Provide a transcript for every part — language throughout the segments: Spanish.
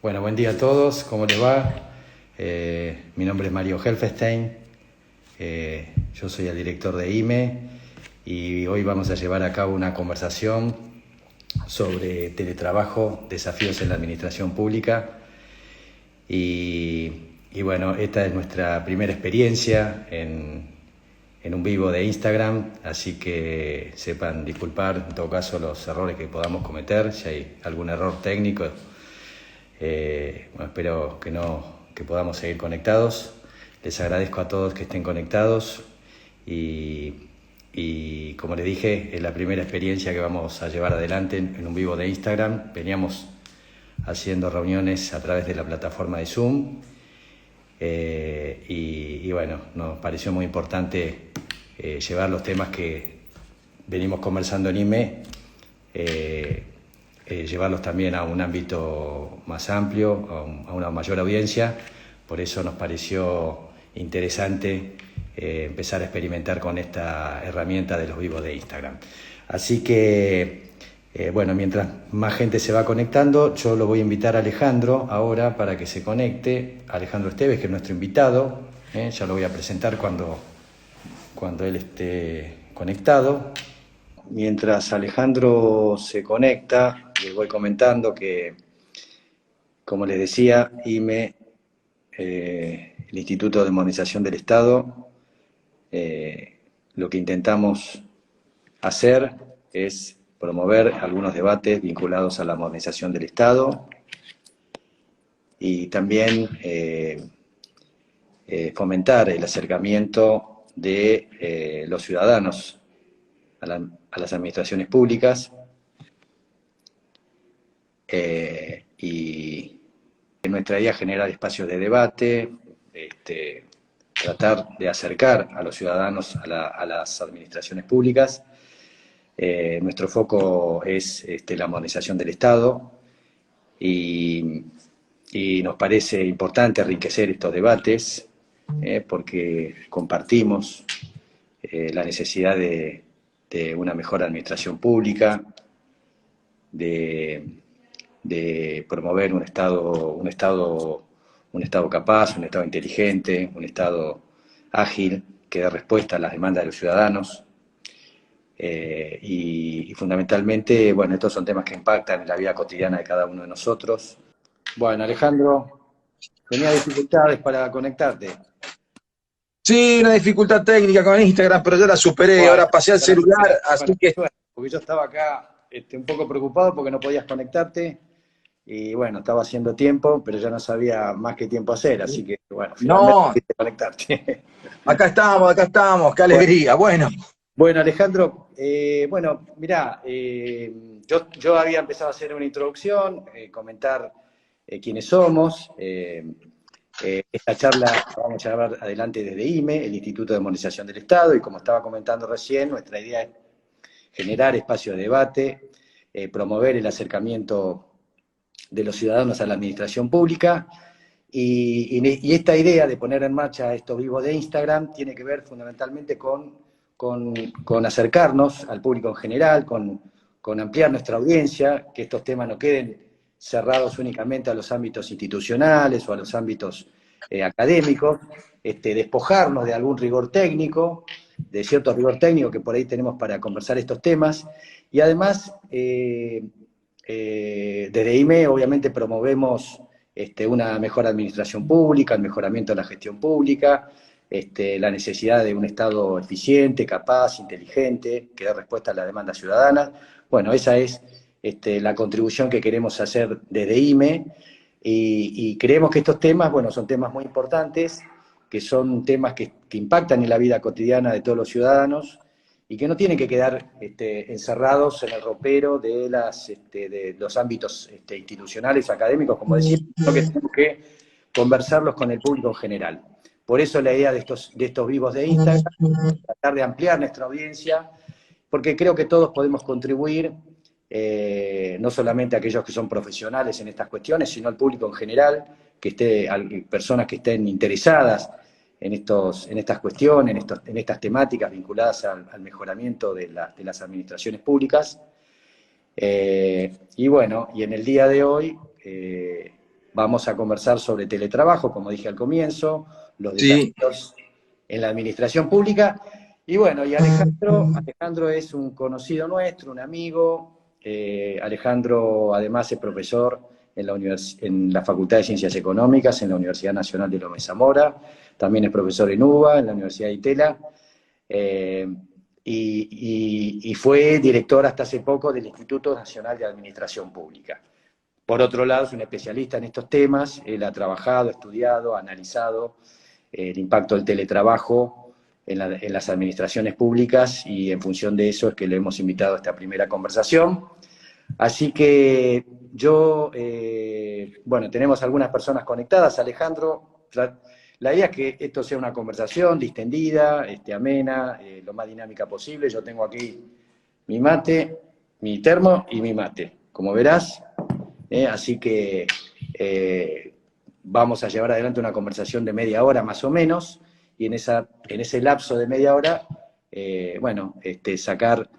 Bueno, buen día a todos, ¿cómo les va? Mi nombre es Mario Helfestein, yo soy el director de IME y hoy vamos a llevar a cabo una conversación sobre teletrabajo, desafíos en la administración pública y bueno, esta es nuestra primera experiencia en un vivo de Instagram, así que sepan disculpar en todo caso los errores que podamos cometer, si hay algún error técnico. Bueno, espero que podamos seguir conectados. Les agradezco a todos que estén conectados y como les dije, es la primera experiencia que vamos a llevar adelante en un vivo de Instagram. Veníamos haciendo reuniones a través de la plataforma de Zoom y bueno, nos pareció muy importante llevar los temas que venimos conversando en IME, llevarlos también a un ámbito más amplio, a una mayor audiencia. Por eso nos pareció interesante empezar a experimentar con esta herramienta de los vivos de Instagram. Así que, bueno, mientras más gente se va conectando, yo lo voy a invitar a Alejandro ahora para que se conecte. Alejandro Esteves, que es nuestro invitado, ya lo voy a presentar cuando él esté conectado. Mientras Alejandro se conecta, les voy comentando que, como les decía, IME, el Instituto de Modernización del Estado, lo que intentamos hacer es promover algunos debates vinculados a la modernización del Estado y también fomentar el acercamiento de los ciudadanos a las administraciones públicas y en nuestra idea generar espacios de debate, tratar de acercar a los ciudadanos a las administraciones públicas. Nuestro foco es la modernización del Estado y nos parece importante enriquecer estos debates porque compartimos la necesidad de una mejor administración pública, de promover un Estado capaz, un Estado inteligente, un Estado ágil, que dé respuesta a las demandas de los ciudadanos. Y fundamentalmente, bueno, estos son temas que impactan en la vida cotidiana de cada uno de nosotros. Bueno, Alejandro, tenía dificultades para conectarte. Sí, una dificultad técnica con Instagram, pero ya la superé. Bueno, Ahora pasé al celular, para así que suerte, porque yo estaba acá un poco preocupado porque no podías conectarte y bueno, estaba haciendo tiempo, pero ya no sabía más qué tiempo hacer, así que bueno, finalmente no, pudiste conectarte. acá estamos, qué Bueno, alegría. Bueno, bueno, Alejandro, bueno, mirá, yo había empezado a hacer una introducción, comentar quiénes somos. Esta charla la vamos a llevar adelante desde IME, el Instituto de Modernización del Estado, y como estaba comentando recién, nuestra idea es generar espacios de debate, promover el acercamiento de los ciudadanos a la administración pública, y esta idea de poner en marcha estos vivos de Instagram tiene que ver fundamentalmente con acercarnos al público en general, con ampliar nuestra audiencia, que estos temas no queden cerrados únicamente a los ámbitos institucionales o a los ámbitos académicos, despojarnos de algún rigor técnico, de cierto rigor técnico que por ahí tenemos para conversar estos temas, y además desde IME obviamente promovemos una mejor administración pública, el mejoramiento de la gestión pública, la necesidad de un Estado eficiente, capaz, inteligente, que dé respuesta a las demandas ciudadanas. Bueno, esa es la contribución que queremos hacer desde IME y creemos que estos temas, bueno, son temas muy importantes, que son temas que impactan en la vida cotidiana de todos los ciudadanos y que no tienen que quedar encerrados en el ropero de los ámbitos institucionales, académicos, como decía, sino que tenemos que conversarlos con el público en general. Por eso la idea de estos vivos de Instagram, tratar de ampliar nuestra audiencia, porque creo que todos podemos contribuir, no solamente aquellos que son profesionales en estas cuestiones, sino al público en general, personas que estén interesadas en estas cuestiones, en estas temáticas vinculadas al mejoramiento de las administraciones públicas. Y bueno, y en el día de hoy vamos a conversar sobre teletrabajo, como dije al comienzo, los Sí. desafíos en la administración pública. Y bueno, y Alejandro es un conocido nuestro, un amigo. Alejandro además es profesor en la Facultad de Ciencias Económicas, en la Universidad Nacional de Loma de Zamora, también es profesor en UBA, en la Universidad de Itela, y fue director hasta hace poco del Instituto Nacional de Administración Pública. Por otro lado, es un especialista en estos temas, él ha trabajado, estudiado, analizado el impacto del teletrabajo en las administraciones públicas, y en función de eso es que le hemos invitado a esta primera conversación. Así que bueno, tenemos algunas personas conectadas. Alejandro, la idea es que esto sea una conversación distendida, amena, lo más dinámica posible. Yo tengo aquí mi mate, mi termo y mi mate, como verás. Así que vamos a llevar adelante una conversación de media hora más o menos, y en ese lapso de media hora, bueno, sacar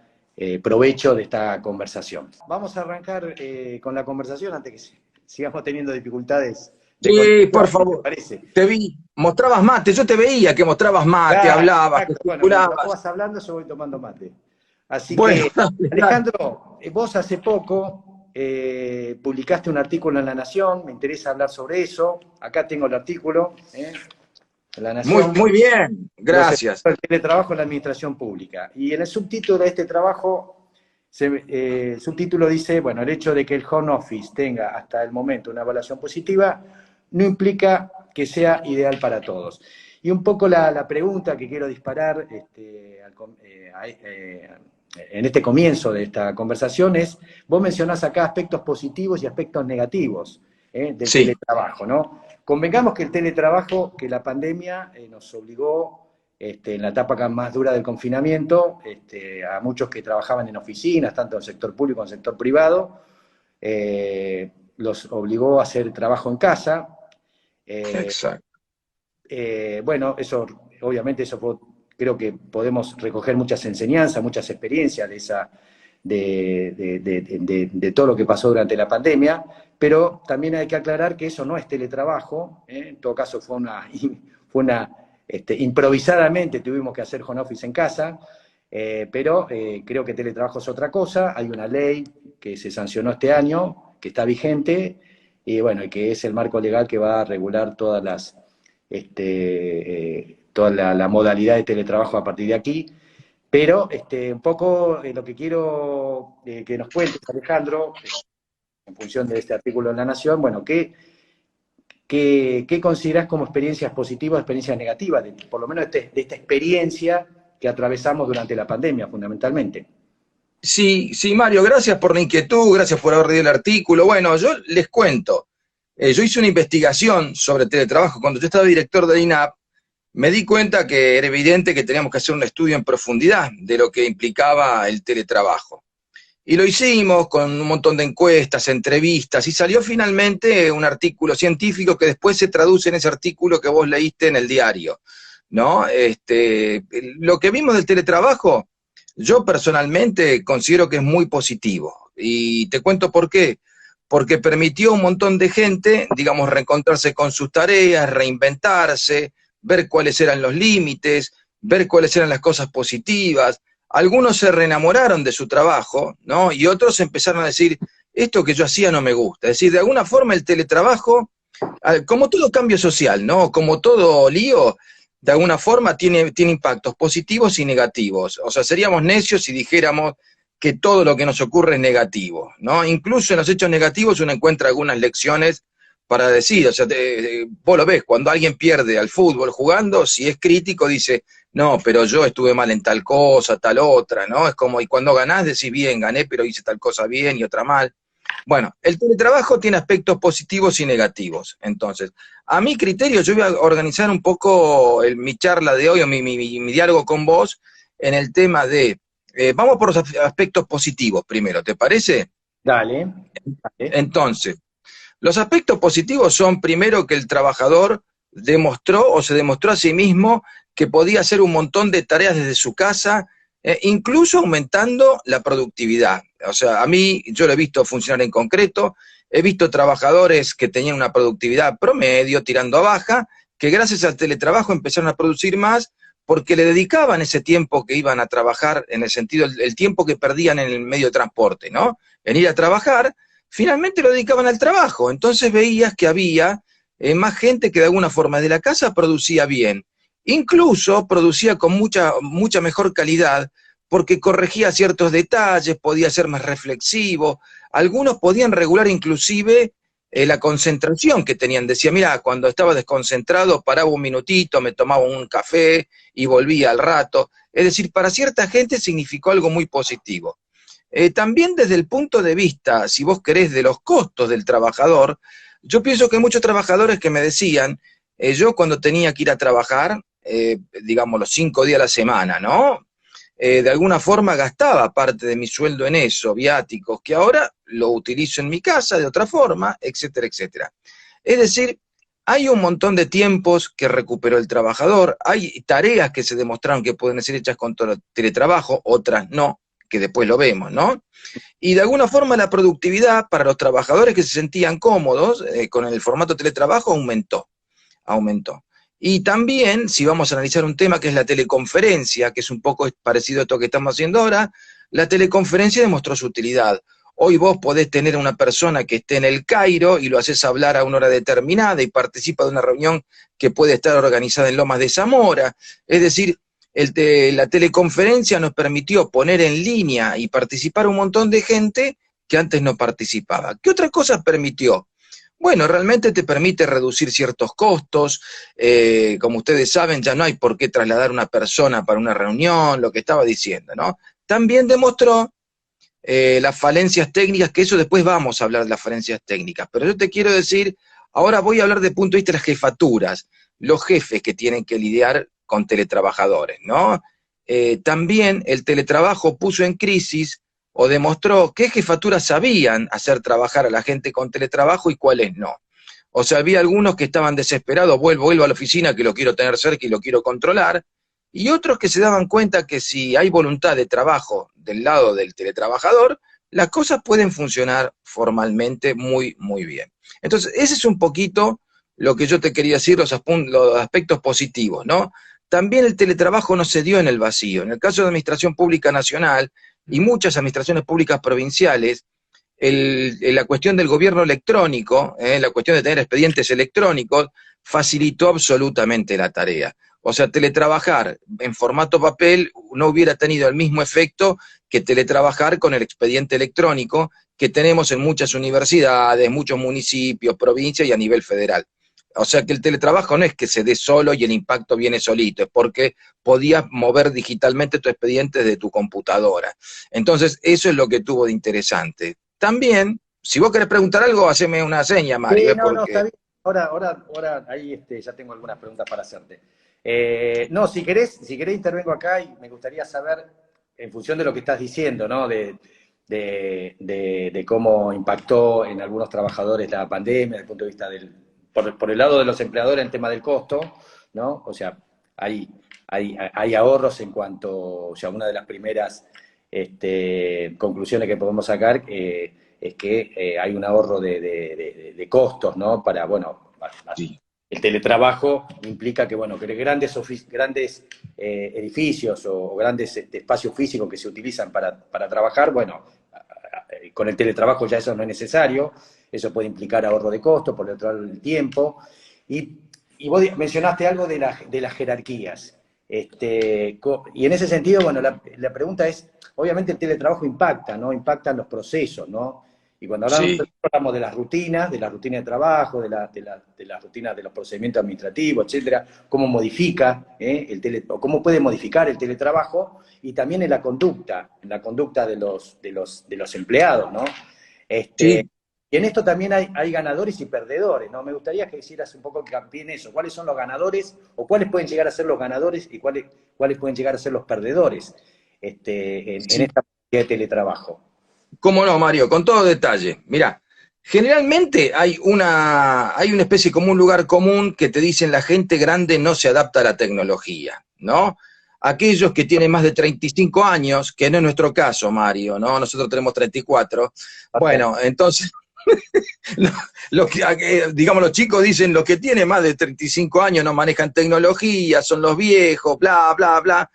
provecho de esta conversación. Vamos a arrancar con la conversación antes que sigamos teniendo dificultades de Sí, por conexión, ¿te favor. parece? Te vi, mostrabas mate, yo te veía que mostrabas mate, Claro, hablabas, exacto. Bueno, mientras vos gesticulabas. vas hablando, yo voy tomando mate. Así Bueno, que, dale, dale. Alejandro, vos hace poco publicaste un artículo en La Nación, me interesa hablar sobre eso. Acá tengo el artículo, La Muy, Nación, muy bien, los efectos gracias. del teletrabajo en la administración pública. Y en el subtítulo de este trabajo, el subtítulo dice, bueno, el hecho de que el home office tenga hasta el momento una evaluación positiva no implica que sea ideal para todos. Y un poco la pregunta que quiero disparar en este comienzo de esta conversación es, vos mencionás acá aspectos positivos y aspectos negativos del Sí, teletrabajo, ¿no? Convengamos que el teletrabajo, que la pandemia nos obligó, en la etapa más dura del confinamiento, a muchos que trabajaban en oficinas, tanto en el sector público como en el sector privado, los obligó a hacer trabajo en casa. exacto. Bueno, obviamente creo que podemos recoger muchas enseñanzas, muchas experiencias de todo lo que pasó durante la pandemia, pero también hay que aclarar que eso no es teletrabajo, en todo caso improvisadamente tuvimos que hacer home office en casa, pero creo que teletrabajo es otra cosa. Hay una ley que se sancionó este año, que está vigente, y bueno, que es el marco legal que va a regular toda la modalidad de teletrabajo a partir de aquí. Pero un poco lo que quiero que nos cuentes, Alejandro, en función de este artículo en La Nación, bueno, ¿qué considerás como experiencias positivas, experiencias negativas, por lo menos de esta experiencia que atravesamos durante la pandemia, fundamentalmente? Sí, sí, Mario, gracias por la inquietud, gracias por haber leído el artículo. Bueno, yo les cuento, yo hice una investigación sobre teletrabajo. Cuando yo estaba director de INAP, me di cuenta que era evidente que teníamos que hacer un estudio en profundidad de lo que implicaba el teletrabajo. Y lo hicimos con un montón de encuestas, entrevistas, y salió finalmente un artículo científico que después se traduce en ese artículo que vos leíste en el diario, ¿no? Lo que vimos del teletrabajo, yo personalmente considero que es muy positivo. Y te cuento por qué. Porque permitió a un montón de gente, digamos, reencontrarse con sus tareas, reinventarse, ver cuáles eran los límites, ver cuáles eran las cosas positivas. Algunos se reenamoraron de su trabajo, ¿no? Y otros empezaron a decir, esto que yo hacía no me gusta. Es decir, de alguna forma el teletrabajo, como todo cambio social, ¿no? Como todo lío, de alguna forma tiene impactos positivos y negativos. O sea, seríamos necios si dijéramos que todo lo que nos ocurre es negativo, ¿no? Incluso en los hechos negativos uno encuentra algunas lecciones para decir, o sea, vos lo ves, cuando alguien pierde al fútbol jugando, si es crítico dice, no, pero yo estuve mal en tal cosa, tal otra, ¿no? Es como, y cuando ganás decís, bien, gané, pero hice tal cosa bien y otra mal. Bueno, el teletrabajo tiene aspectos positivos y negativos. Entonces, a mi criterio, yo voy a organizar un poco mi charla de hoy, o mi diálogo con vos, en el tema de, vamos por los aspectos positivos primero, ¿te parece? Dale, dale. Entonces, los aspectos positivos son, primero, que el trabajador demostró o se demostró a sí mismo que podía hacer un montón de tareas desde su casa, incluso aumentando la productividad. O sea, a mí, yo lo he visto funcionar en concreto, he visto trabajadores que tenían una productividad promedio, tirando a baja, que gracias al teletrabajo empezaron a producir más porque le dedicaban ese tiempo que iban a trabajar, en el sentido, el tiempo que perdían en el medio de transporte, ¿no? En ir a trabajar, finalmente lo dedicaban al trabajo. Entonces veías que había más gente que de alguna forma de la casa producía bien. Incluso producía con mucha mejor calidad, porque corregía ciertos detalles, podía ser más reflexivo. Algunos podían regular inclusive la concentración que tenían. Decía, mira, cuando estaba desconcentrado paraba un minutito, me tomaba un café y volvía al rato. Es decir, para cierta gente significó algo muy positivo. También desde el punto de vista, si vos querés, de los costos del trabajador, yo pienso que hay muchos trabajadores que me decían, yo cuando tenía que ir a trabajar, digamos los 5 días a la semana, ¿no? De alguna forma gastaba parte de mi sueldo en eso, viáticos, que ahora lo utilizo en mi casa de otra forma, etcétera, etcétera. Es decir, hay un montón de tiempos que recuperó el trabajador, hay tareas que se demostraron que pueden ser hechas con teletrabajo, otras no, que después lo vemos, ¿no? Y de alguna forma la productividad para los trabajadores que se sentían cómodos con el formato teletrabajo aumentó. Y también, si vamos a analizar un tema que es la teleconferencia, que es un poco parecido a esto que estamos haciendo ahora, la teleconferencia demostró su utilidad. Hoy vos podés tener a una persona que esté en el Cairo y lo haces hablar a una hora determinada y participa de una reunión que puede estar organizada en Lomas de Zamora. Es decir, la teleconferencia nos permitió poner en línea y participar un montón de gente que antes no participaba. ¿Qué otra cosa permitió? Bueno, realmente te permite reducir ciertos costos, como ustedes saben, ya no hay por qué trasladar una persona para una reunión, lo que estaba diciendo, ¿no? También demostró las falencias técnicas, que eso después vamos a hablar de las falencias técnicas, pero yo te quiero decir, ahora voy a hablar desde el punto de vista de las jefaturas, los jefes que tienen que lidiar con teletrabajadores, ¿no? También el teletrabajo puso en crisis o demostró qué jefaturas sabían hacer trabajar a la gente con teletrabajo y cuáles no. O sea, había algunos que estaban desesperados, vuelvo a la oficina que lo quiero tener cerca y lo quiero controlar, y otros que se daban cuenta que si hay voluntad de trabajo del lado del teletrabajador, las cosas pueden funcionar formalmente muy, muy bien. Entonces, ese es un poquito lo que yo te quería decir, los aspectos positivos, ¿no? También el teletrabajo no se dio en el vacío. En el caso de la Administración Pública Nacional y muchas administraciones públicas provinciales, la cuestión del gobierno electrónico, la cuestión de tener expedientes electrónicos, facilitó absolutamente la tarea. O sea, teletrabajar en formato papel no hubiera tenido el mismo efecto que teletrabajar con el expediente electrónico que tenemos en muchas universidades, muchos municipios, provincias y a nivel federal. O sea que el teletrabajo no es que se dé solo y el impacto viene solito, es porque podías mover digitalmente tu expediente desde tu computadora. Entonces, eso es lo que tuvo de interesante. También, si vos querés preguntar algo, haceme una seña, Mario. Sí, no, Porque... no, está bien. Ahora ahí ya tengo algunas preguntas para hacerte. No, si querés intervengo acá y me gustaría saber, en función de lo que estás diciendo, ¿no? De cómo impactó en algunos trabajadores la pandemia, desde el punto de vista por el lado de los empleadores en el tema del costo, ¿no? O sea, hay ahorros en cuanto, o sea, una de las primeras conclusiones que podemos sacar es que hay un ahorro de costos, ¿no? Para, bueno, Sí. el teletrabajo implica que, bueno, que grandes edificios o grandes espacios físicos que se utilizan para trabajar, bueno, con el teletrabajo ya eso no es necesario, eso puede implicar ahorro de costos, por el otro lado el tiempo, y vos mencionaste algo de las jerarquías, y en ese sentido, bueno, la pregunta es, obviamente el teletrabajo impacta, ¿no? Impactan los procesos, ¿no? Y cuando hablamos de las rutinas de trabajo, de las rutinas de los procedimientos administrativos, etcétera, cómo modifica o cómo puede modificar el teletrabajo, y también en la conducta de los empleados, ¿no? Sí. Y en esto también hay ganadores y perdedores, ¿no? Me gustaría que hicieras un poco hincapié en eso. ¿Cuáles son los ganadores o cuáles pueden llegar a ser los ganadores y cuáles pueden llegar a ser los perdedores en esta práctica de teletrabajo? ¿Cómo no, Mario? Con todo detalle. Mirá, generalmente hay una especie como un lugar común que te dicen la gente grande no se adapta a la tecnología, ¿no? Aquellos que tienen más de 35 años, que no es nuestro caso, Mario, ¿no? Nosotros tenemos 34. Bueno, entonces, Digamos, los chicos dicen, los que tienen más de 35 años no manejan tecnología, son los viejos, bla, bla, bla.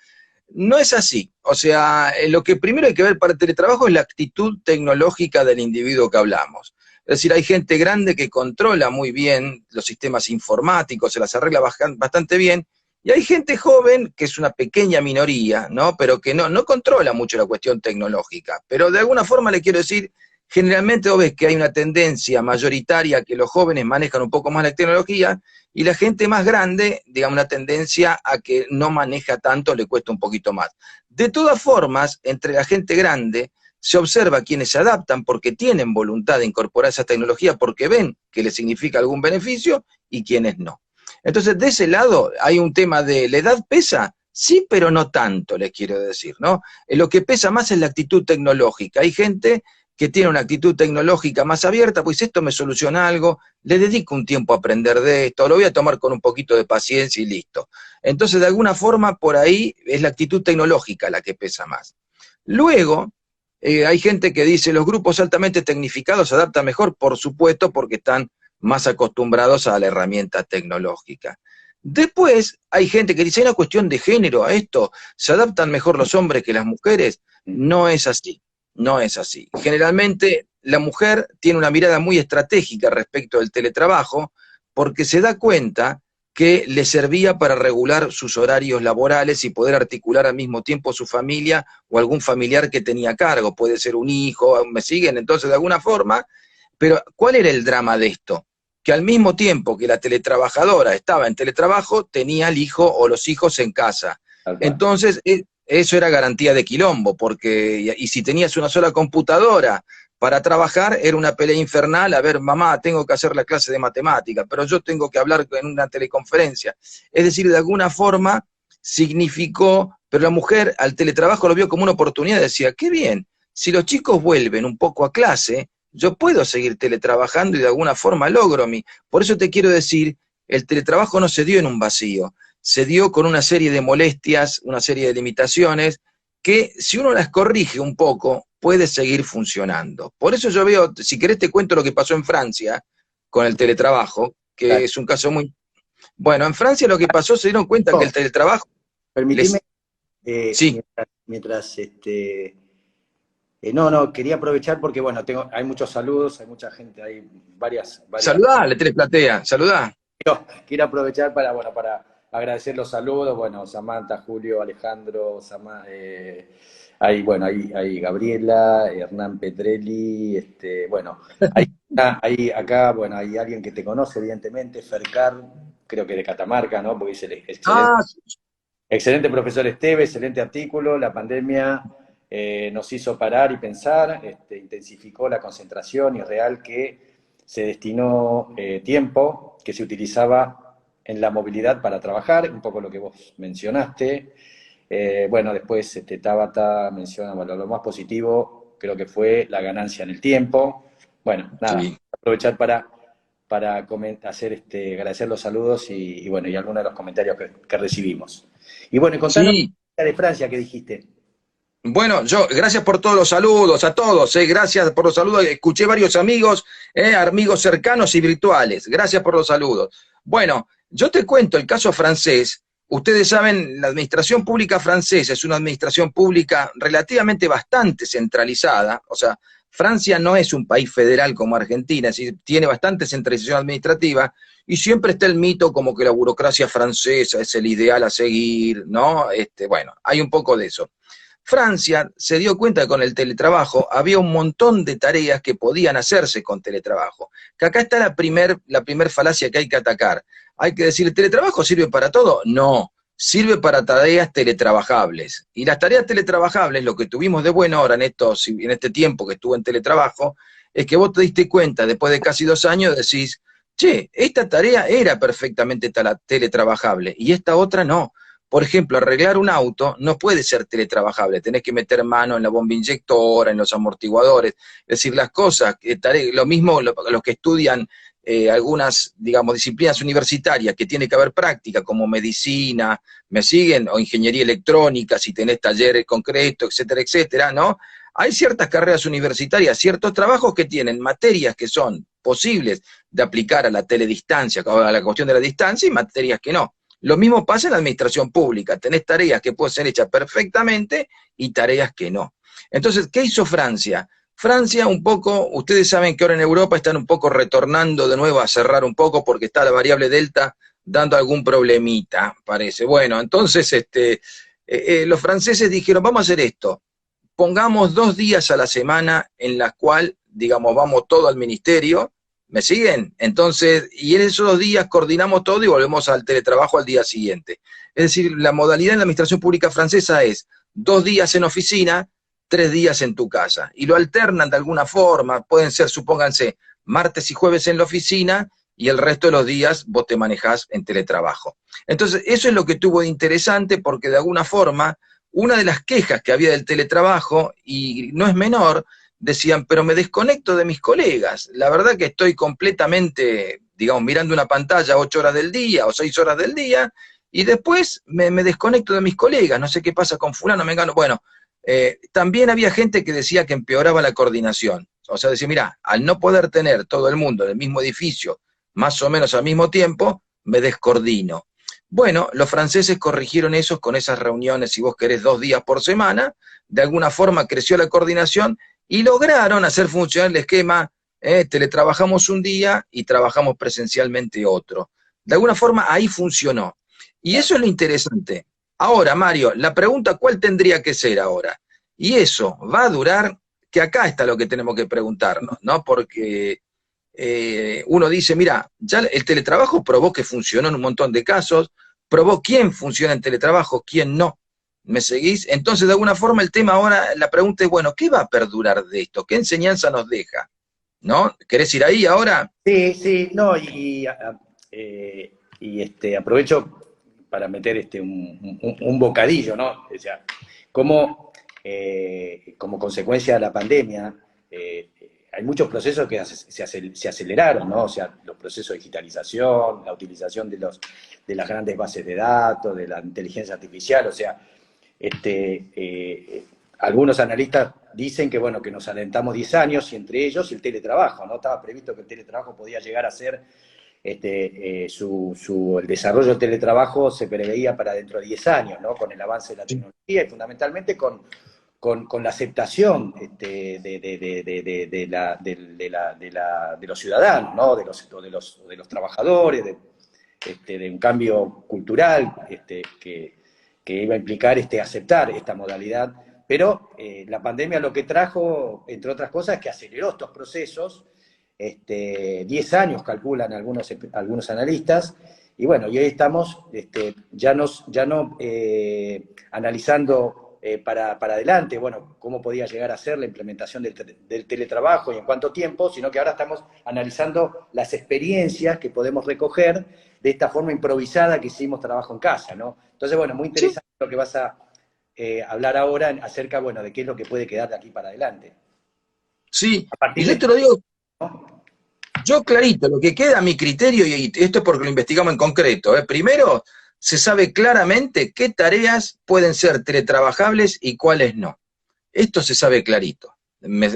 No es así. O sea, lo que primero hay que ver para el teletrabajo es la actitud tecnológica del individuo que hablamos. Es decir, hay gente grande que controla muy bien los sistemas informáticos, se las arregla bastante bien, y hay gente joven, que es una pequeña minoría, ¿no? Pero que no controla mucho la cuestión tecnológica. Pero de alguna forma le quiero decir, generalmente vos ves que hay una tendencia mayoritaria que los jóvenes manejan un poco más la tecnología, y la gente más grande, digamos, una tendencia a que no maneja tanto, le cuesta un poquito más. De todas formas, entre la gente grande se observa quienes se adaptan porque tienen voluntad de incorporar esa tecnología, porque ven que les significa algún beneficio, y quienes no. Entonces, de ese lado hay un tema de, ¿la edad pesa? Sí, pero no tanto, les quiero decir, ¿no? Lo que pesa más es la actitud tecnológica. Hay gente que tiene una actitud tecnológica más abierta, pues esto me soluciona algo, le dedico un tiempo a aprender de esto, lo voy a tomar con un poquito de paciencia y listo. Entonces, de alguna forma, por ahí es la actitud tecnológica la que pesa más. Luego, hay gente que dice, los grupos altamente tecnificados se adaptan mejor, por supuesto, porque están más acostumbrados a la herramienta tecnológica. Después, hay gente que dice, hay una cuestión de género a esto, ¿se adaptan mejor los hombres que las mujeres? No es así. No es así. Generalmente la mujer tiene una mirada muy estratégica respecto del teletrabajo porque se da cuenta que le servía para regular sus horarios laborales y poder articular al mismo tiempo su familia o algún familiar que tenía a cargo. Puede ser un hijo, ¿me siguen? Entonces, de alguna forma, pero ¿cuál era el drama de esto? Que al mismo tiempo que la teletrabajadora estaba en teletrabajo, tenía el hijo o los hijos en casa. Entonces, eso era garantía de quilombo, porque, y si tenías una sola computadora para trabajar, era una pelea infernal, a ver, mamá, tengo que hacer la clase de matemática, pero yo tengo que hablar en una teleconferencia. Es decir, de alguna forma significó, pero la mujer al teletrabajo lo vio como una oportunidad, decía, qué bien, si los chicos vuelven un poco a clase, yo puedo seguir teletrabajando y de alguna forma logro mi. Por eso te quiero decir, el teletrabajo no se dio en un vacío, se dio con una serie de molestias, una serie de limitaciones, que si uno las corrige un poco, puede seguir funcionando. Por eso yo veo, si querés te cuento lo que pasó en Francia con el teletrabajo, que claro, es un caso muy... Bueno, en Francia lo que pasó, se dieron cuenta que el teletrabajo... Permitime, sí. mientras no, quería aprovechar porque, bueno, hay muchos saludos, hay mucha gente, hay varias... Saludá, le Teleplatea, saludá. Quiero aprovechar para agradecer los saludos, bueno, Samantha, Julio, Alejandro, hay Gabriela, Hernán Petrelli, bueno, hay acá, bueno, hay alguien que te conoce, evidentemente, Fercar, creo que de Catamarca, ¿no? Porque dice excelente profesor Esteve, excelente artículo, la pandemia nos hizo parar y pensar, intensificó la concentración y real que se destinó tiempo que se utilizaba en la movilidad para trabajar, un poco lo que vos mencionaste. Bueno, después Tabata menciona, bueno, lo más positivo creo que fue la ganancia en el tiempo. Bueno, nada, sí, aprovechar para agradecer los saludos y bueno, y algunos de los comentarios que recibimos. Y bueno, y contanos sí, de Francia que dijiste. Bueno, gracias por todos los saludos, a todos, gracias por los saludos, escuché varios amigos, amigos cercanos y virtuales, gracias por los saludos. Bueno, yo te cuento el caso francés, ustedes saben, la administración pública francesa es una administración pública relativamente bastante centralizada, o sea, Francia no es un país federal como Argentina, es decir, tiene bastante centralización administrativa, y siempre está el mito como que la burocracia francesa es el ideal a seguir, ¿no? Bueno, hay un poco de eso. Francia se dio cuenta que con el teletrabajo había un montón de tareas que podían hacerse con teletrabajo. Que acá está la primer falacia que hay que atacar. Hay que decir, ¿el teletrabajo sirve para todo? No, sirve para tareas teletrabajables. Y las tareas teletrabajables, lo que tuvimos de buena hora en este tiempo que estuve en teletrabajo, es que vos te diste cuenta, después de casi 2 años, decís, che, esta tarea era perfectamente teletrabajable y esta otra no. Por ejemplo, arreglar un auto no puede ser teletrabajable, tenés que meter mano en la bomba inyectora, en los amortiguadores, es decir, las cosas, lo mismo los que estudian algunas, digamos, disciplinas universitarias que tiene que haber práctica, como medicina, ¿me siguen? O ingeniería electrónica, si tenés talleres concretos, etcétera, etcétera, ¿no? Hay ciertas carreras universitarias, ciertos trabajos que tienen materias que son posibles de aplicar a la teledistancia, a la cuestión de la distancia, y materias que no. Lo mismo pasa en la administración pública, tenés tareas que pueden ser hechas perfectamente y tareas que no. Entonces, ¿qué hizo Francia? Francia un poco, ustedes saben que ahora en Europa están un poco retornando de nuevo a cerrar un poco porque está la variable delta dando algún problemita, parece. Bueno, entonces los franceses dijeron, vamos a hacer esto, pongamos 2 días a la semana en la cual, digamos, vamos todo al ministerio, ¿me siguen? Entonces, y en esos 2 días coordinamos todo y volvemos al teletrabajo al día siguiente. Es decir, la modalidad en la administración pública francesa es 2 días en oficina, 3 días en tu casa. Y lo alternan de alguna forma, pueden ser, supónganse, martes y jueves en la oficina y el resto de los días vos te manejás en teletrabajo. Entonces, eso es lo que tuvo de interesante porque de alguna forma, una de las quejas que había del teletrabajo, y no es menor, decían, pero me desconecto de mis colegas. La verdad que estoy completamente, digamos, mirando una pantalla 8 horas del día o 6 horas del día, y después me desconecto de mis colegas, no sé qué pasa con fulano, me engano. Bueno, también había gente que decía que empeoraba la coordinación. O sea, decía, mira, al no poder tener todo el mundo en el mismo edificio, más o menos al mismo tiempo, me descoordino. Bueno, los franceses corrigieron eso con esas reuniones, si vos querés, 2 días por semana, de alguna forma creció la coordinación y lograron hacer funcionar el esquema, teletrabajamos un día y trabajamos presencialmente otro. De alguna forma ahí funcionó. Y eso es lo interesante. Ahora, Mario, la pregunta, ¿cuál tendría que ser ahora? Y eso va a durar, que acá está lo que tenemos que preguntarnos, ¿no? Porque uno dice, mira, ya el teletrabajo probó que funcionó en un montón de casos, probó quién funciona en teletrabajo, quién no. ¿Me seguís? Entonces, de alguna forma, el tema ahora, la pregunta es, bueno, ¿qué va a perdurar de esto? ¿Qué enseñanza nos deja? ¿No? ¿Querés ir ahí ahora? Sí, sí, no, aprovecho para meter un bocadillo, ¿no? O sea, como consecuencia de la pandemia, hay muchos procesos que se aceleraron, ¿no? O sea, los procesos de digitalización, la utilización de las grandes bases de datos, de la inteligencia artificial, o sea, algunos analistas dicen que, bueno, que nos adelantamos 10 años y entre ellos el teletrabajo, ¿no? Estaba previsto que el teletrabajo podía llegar a ser, el desarrollo del teletrabajo se preveía para dentro de 10 años, ¿no? Con el avance de la tecnología y fundamentalmente con la aceptación de los ciudadanos, ¿no? de los trabajadores, de un cambio cultural que iba a implicar aceptar esta modalidad. Pero la pandemia lo que trajo, entre otras cosas, es que aceleró estos procesos. 10 años calculan algunos analistas, y bueno, y hoy estamos ya no analizando para adelante, bueno, cómo podía llegar a ser la implementación del teletrabajo y en cuánto tiempo, sino que ahora estamos analizando las experiencias que podemos recoger de esta forma improvisada que hicimos trabajo en casa, ¿no? Entonces, bueno, muy interesante lo que vas a hablar ahora acerca, bueno, de qué es lo que puede quedar de aquí para adelante. Sí, A partir y yo de, te lo digo, ¿no? yo clarito, lo que queda a mi criterio, y esto es porque lo investigamos en concreto, primero, se sabe claramente qué tareas pueden ser teletrabajables y cuáles no. Esto se sabe clarito.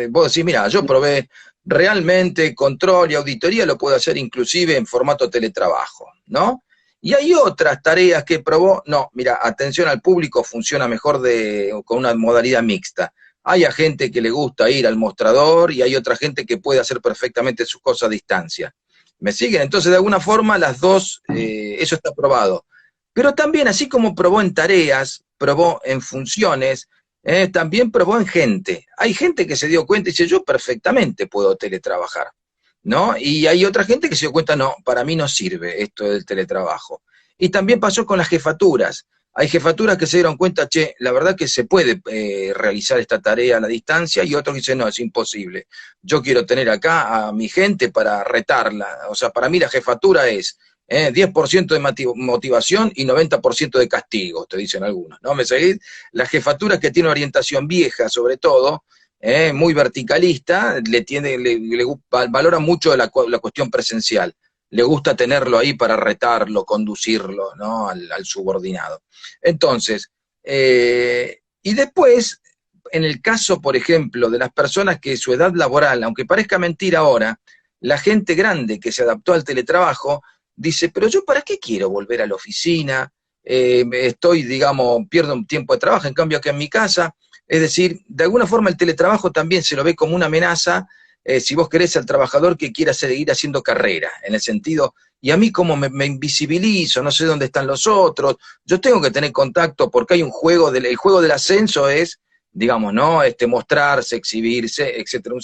Vos decís, mira, yo probé realmente control y auditoría, lo puedo hacer inclusive en formato teletrabajo, ¿no? Y hay otras tareas que probó, no, mira, atención al público funciona mejor con una modalidad mixta. Hay a gente que le gusta ir al mostrador y hay otra gente que puede hacer perfectamente sus cosas a distancia. ¿Me siguen? Entonces, de alguna forma, las dos, eso está probado. Pero también, así como probó en tareas, probó en funciones, también probó en gente. Hay gente que se dio cuenta y dice, yo perfectamente puedo teletrabajar, ¿no? Y hay otra gente que se dio cuenta, no, para mí no sirve esto del teletrabajo. Y también pasó con las jefaturas. Hay jefaturas que se dieron cuenta, che, la verdad que se puede realizar esta tarea a la distancia, y otros dicen, no, es imposible. Yo quiero tener acá a mi gente para retarla. O sea, para mí la jefatura es 10% de motivación y 90% de castigo, te dicen algunos, ¿no? ¿Me seguís? Las jefaturas que tienen orientación vieja, sobre todo, muy verticalista, valora mucho la cuestión presencial. Le gusta tenerlo ahí para retarlo, conducirlo, ¿no? al subordinado. Entonces, y después, en el caso, por ejemplo, de las personas que su edad laboral, aunque parezca mentira ahora, la gente grande que se adaptó al teletrabajo, dice, pero yo ¿para qué quiero volver a la oficina? Digamos, pierdo un tiempo de trabajo, en cambio acá en mi casa, es decir, de alguna forma el teletrabajo también se lo ve como una amenaza, si vos querés al trabajador que quiera seguir haciendo carrera, en el sentido, y a mí como me invisibilizo, no sé dónde están los otros, yo tengo que tener contacto porque hay un juego, el juego del ascenso es, digamos, ¿no? Mostrarse, exhibirse, etcétera,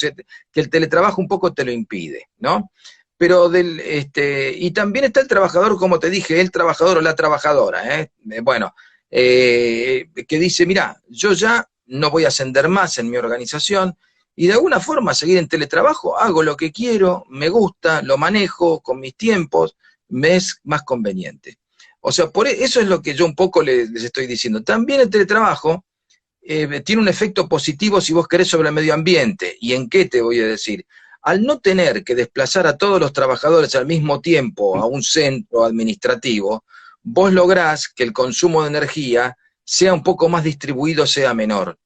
que el teletrabajo un poco te lo impide, ¿no? Pero y también está el trabajador, como te dije, el trabajador o la trabajadora, bueno, que dice, mira, yo ya no voy a ascender más en mi organización, y de alguna forma seguir en teletrabajo, hago lo que quiero, me gusta, lo manejo con mis tiempos, me es más conveniente. O sea, eso es lo que yo un poco les estoy diciendo. También el teletrabajo tiene un efecto positivo, si vos querés, sobre el medio ambiente. ¿Y en qué te voy a decir? Al no tener que desplazar a todos los trabajadores al mismo tiempo a un centro administrativo, vos lográs que el consumo de energía sea un poco más distribuido, sea menor.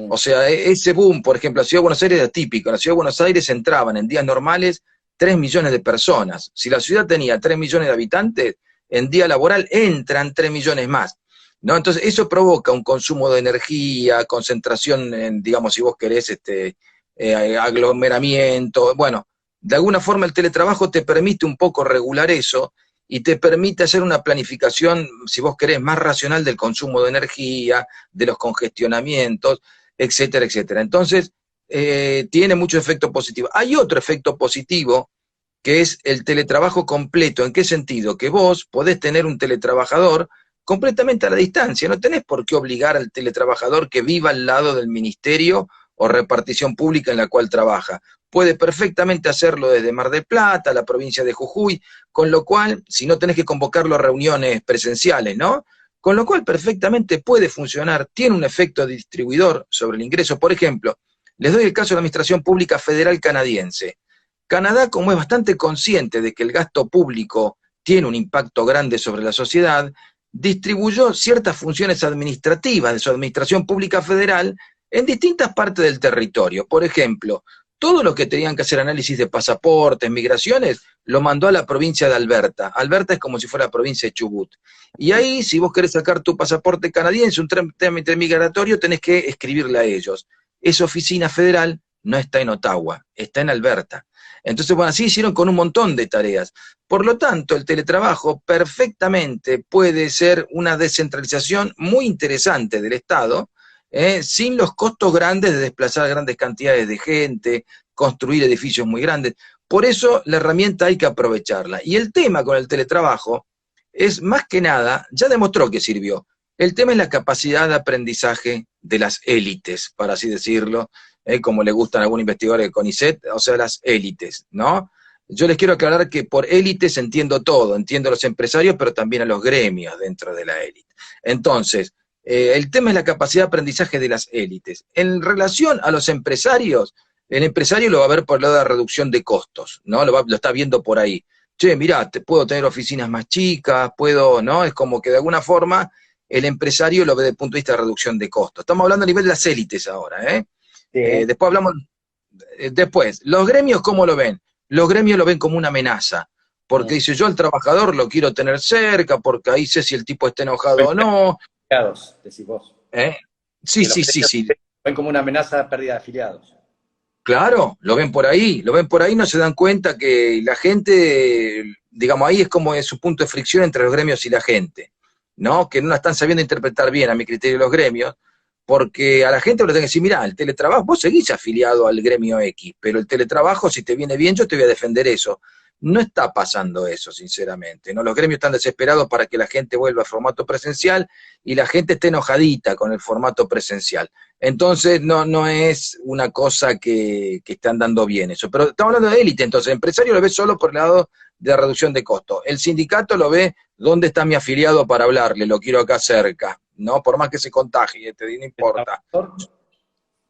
O sea, ese boom, por ejemplo, la Ciudad de Buenos Aires era típico. En la Ciudad de Buenos Aires entraban en días normales 3 millones de personas. Si la ciudad tenía 3 millones de habitantes, en día laboral entran 3 millones más, ¿no? Entonces, eso provoca un consumo de energía, concentración, digamos, si vos querés, aglomeramiento. Bueno, de alguna forma el teletrabajo te permite un poco regular eso y te permite hacer una planificación, si vos querés, más racional del consumo de energía, de los congestionamientos, etcétera, etcétera. Entonces, tiene mucho efecto positivo. Hay otro efecto positivo que es el teletrabajo completo. ¿En qué sentido? Que vos podés tener un teletrabajador completamente a la distancia. No tenés por qué obligar al teletrabajador que viva al lado del ministerio o repartición pública en la cual trabaja. Puede perfectamente hacerlo desde Mar del Plata, la provincia de Jujuy, con lo cual, si no tenés que convocarlo a reuniones presenciales, ¿no? Con lo cual perfectamente puede funcionar, tiene un efecto distribuidor sobre el ingreso. Por ejemplo, les doy el caso de la Administración Pública Federal canadiense. Canadá, como es bastante consciente de que el gasto público tiene un impacto grande sobre la sociedad, distribuyó ciertas funciones administrativas de su administración pública federal en distintas partes del territorio. Por ejemplo, todo lo que tenían que hacer análisis de pasaportes, migraciones, lo mandó a la provincia de Alberta. Alberta es como si fuera la provincia de Chubut. Y ahí, si vos querés sacar tu pasaporte canadiense, un trámite migratorio, tenés que escribirle a ellos. Esa oficina federal no está en Ottawa, está en Alberta. Entonces, bueno, así hicieron con un montón de tareas. Por lo tanto, el teletrabajo perfectamente puede ser una descentralización muy interesante del Estado, sin los costos grandes de desplazar grandes cantidades de gente, construir edificios muy grandes. Por eso la herramienta hay que aprovecharla. Y el tema con el teletrabajo es más que nada, ya demostró que sirvió. El tema es la capacidad de aprendizaje de las élites, para así decirlo, como le gustan a algún investigador de CONICET, o sea, las élites, ¿no? Yo les quiero aclarar que por élites entiendo todo, entiendo a los empresarios, pero también a los gremios dentro de la élite. Entonces, el tema es la capacidad de aprendizaje de las élites. En relación a los empresarios, el empresario lo va a ver por el lado de la reducción de costos, ¿no? Lo está viendo por ahí. Che, mirá, puedo tener oficinas más chicas, puedo, ¿no? Es como que de alguna forma el empresario lo ve desde el punto de vista de reducción de costos. Estamos hablando a nivel de las élites ahora, ¿eh? Sí. Después hablamos, después, los gremios, ¿cómo lo ven? Los gremios lo ven como una amenaza, porque dice, yo al trabajador lo quiero tener cerca, porque ahí sé si el tipo está enojado o no. Afiliados, decís vos. Sí, sí. Lo ven como una amenaza de pérdida de afiliados. Claro, lo ven por ahí, no se dan cuenta que la gente, digamos, ahí es como es su punto de fricción entre los gremios y la gente, ¿no? Que no la están sabiendo interpretar bien, a mi criterio, los gremios, porque a la gente le tengo que decir, mirá, el teletrabajo, vos seguís afiliado al gremio X, pero el teletrabajo, si te viene bien, yo te voy a defender eso. No está pasando eso, sinceramente, ¿no? Los gremios están desesperados para que la gente vuelva al formato presencial y la gente está enojadita con el formato presencial. Entonces, no es una cosa que están dando bien eso. Pero estamos hablando de élite, entonces el empresario lo ve solo por el lado de reducción de costos. El sindicato lo ve, ¿dónde está mi afiliado para hablarle? Lo quiero acá cerca, ¿no? Por más que se contagie, no importa.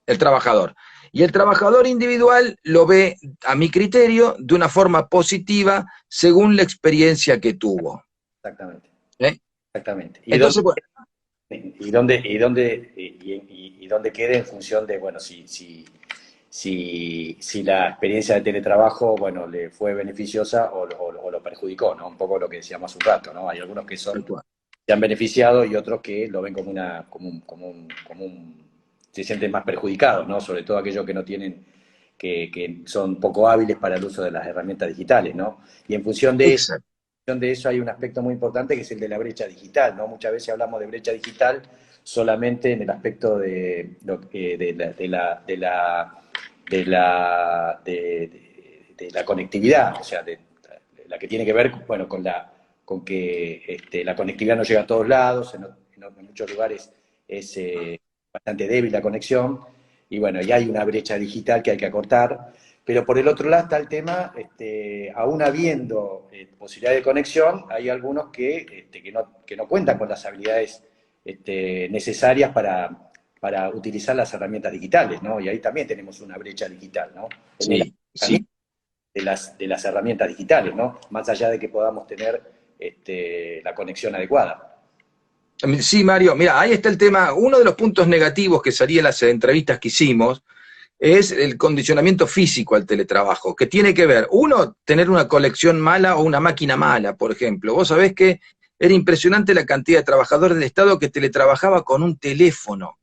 El trabajador. Y el trabajador individual lo ve, a mi criterio, de una forma positiva según la experiencia que tuvo. Exactamente, ¿Eh? exactamente. Entonces, bueno, Y dónde quede en función de, bueno, si la experiencia de teletrabajo, bueno, le fue beneficiosa o lo perjudicó, ¿no? Un poco lo que decíamos hace un rato, ¿no? Hay algunos que se han beneficiado y otros que lo ven se sienten más perjudicados, ¿no? Sobre todo aquellos que no tienen, que son poco hábiles para el uso de las herramientas digitales, ¿no? Y en función exacto. de eso hay un aspecto muy importante que es el de la brecha digital, ¿no? Muchas veces hablamos de brecha digital solamente en el aspecto de la conectividad, o sea, de la que tiene que ver, bueno, con que la conectividad no llega a todos lados, en muchos lugares es bastante débil la conexión, y bueno, y hay una brecha digital que hay que acortar, pero por el otro lado está el tema, aún habiendo posibilidad de conexión, hay algunos que no cuentan con las habilidades necesarias para utilizar las herramientas digitales, ¿no? Y ahí también tenemos una brecha digital, ¿no? En el Sí, sí. de las herramientas digitales, ¿no? Más allá de que podamos tener la conexión adecuada. Sí, Mario, mira, ahí está el tema. Uno de los puntos negativos que salía en las entrevistas que hicimos es el condicionamiento físico al teletrabajo, que tiene que ver, uno, tener una colección mala o una máquina mala, por ejemplo. Vos sabés que era impresionante la cantidad de trabajadores del Estado que teletrabajaba con un teléfono.